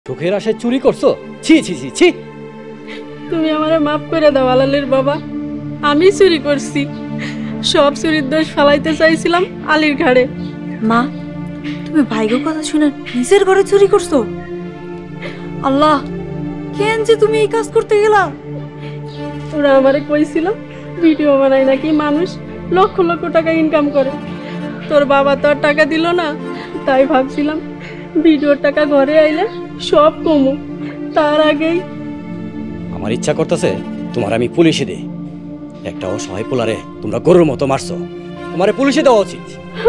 চোখের আশায় চুরি করছো? ছি ছি ছি ছি। তুমি আমারে মাফ করে দাও আলালের বাবা, আমি চুরি করছি। সব চুরির দোষ ফালাইতে চাইছিলাম আলীর ঘাড়ে। মা, তুমি ভাইগোর কথা শুনে নিজের ঘরে চুরি করছো? আল্লাহ, কেন যে তুমি এই কাজ করতে গেলা? ওরা আমারে কইছিল ভিডিও বানায় নাকি মানুষ লক্ষ লক্ষ টাকা ইনকাম করে। তোর বাবা তো আর টাকা দিল না, তাই ভাবছিলাম ভিডিওর টাকা ঘরে আইলে সব কমু। তার আগেই আমার ইচ্ছা করতেছে তোমার আমি পুলিশে দিই। একটা অসহায় পোলারে তোমরা গরুর মতো মারছো, তোমারে পুলিশে দেওয়া উচিত।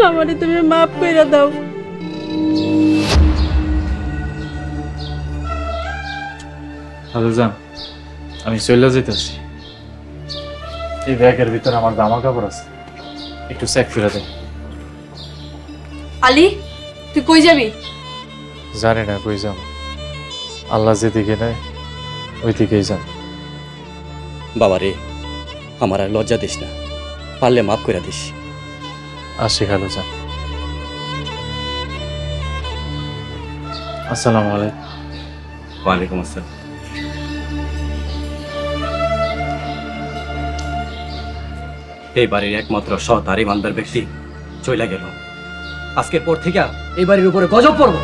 আমারে তুমি মাফ করে দাও। যান, আমি চলে যেতেছি। এই ব্যাগের ভিতরে আমার জামা কাপড় আছে, একটু চেক করে দেন। আলী, তুই কই যাবি? জানি না কই যাব, আল্লাহ যেদিকে নেয় ওই দিকেই যান। বাবারে, আমার আর লজ্জা দিস না, পারলে মাফ করে দিস। আসি খালু যান। আসসালামু আলাইকুম। ওয়ালাইকুম আসসালাম। এই বাড়ির একমাত্র সৎ আর ইমানদার ব্যক্তি চইলা গেল। আজকের পর থেকে এই বাড়ির উপরে গজব পড়ব।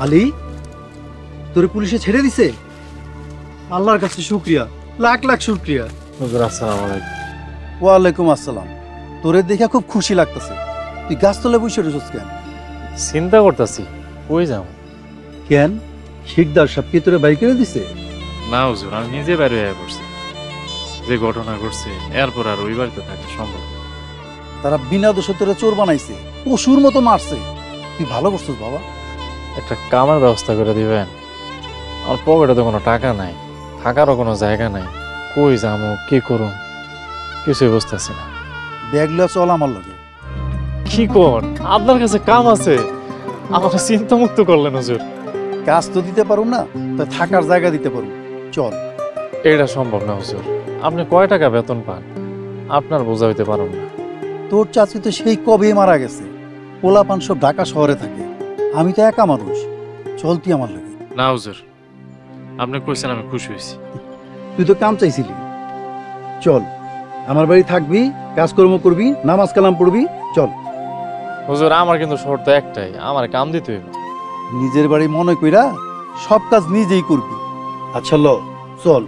আলী, তোরে পুলিশে ছেড়ে দিছে? আল্লাহর কাছে শুকরিয়া, লাখ লাখ শুকরিয়া। হুজুর আসসালামু আলাইকুম। ওয়ালাইকুম আসসালাম। তোরে দেখে খুব খুশি লাগতেছে। তুই গাছতলে বসে রয়েছিস কেন? চিন্তা করতেছি কই যাব। কেন, শিকদার সাহেব কি তোরে বাই করে দিছে? না হুজুর, আমি নিজে বাইরে হয়ে পড়ছি। যে ঘটনা ঘটছে এরপর আর ওই বাড়িতে থাকা সম্ভব না। তারা বিনা দোষে তোরে চোর বানাইছে, পশুর মতো মারছে। তুই ভালো করছিস বাবা। একটা কামের ব্যবস্থা করে দিবেন? আমার পকেটে তো কোনো টাকা নাই, থাকারও কোনো জায়গা নাই। কই যাবো, কি করুন, কিছুই বুঝতেছি না। ব্যাগলা চল আমার লগে। কি কর, আপনার কাছে কাম আছে, আমাকে চিন্তা মুক্ত করলেন হুজুর। কাজ তো দিতে পারুম না, তা থাকার জায়গা দিতে পারুম। চল। এটা সম্ভব না হুজুর, আপনি কয় টাকা বেতন পান? আপনার বোঝা হইতে পারুন না। তোর চাচি তো সেই কবে মারা গেছে। পোলাপান সব ঢাকা শহরে থাকে, আমি তো একা মানুষ। চল তুই আমার লগে। না হুজুর, আপনি কইছেন আমি খুশি হয়েছি। তুই তো কাম চাইছিলি। চল, আমার বাড়ি থাকবি, কাজকর্ম করবি, নামাজ কালাম পড়বি। চল। হুজুর, আমার কিন্তু শর্ত একটাই, আমার কাম দিতে হইব। নিজের বাড়ি মনে কইরা সব কাজ নিজেই করবি। আচ্ছা ল, চল।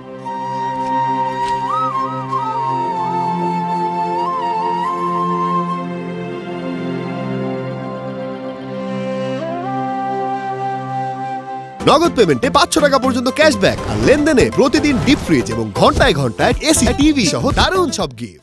নগদ পেমেন্টে 500 টাকা পর্যন্ত ক্যাশব্যাক আর লেনদেনে প্রতিদিন ডিপ ফ্রিজ এবং ঘন্টায় ঘন্টায় এসি টিভি সহ দারুণ সব গিফট।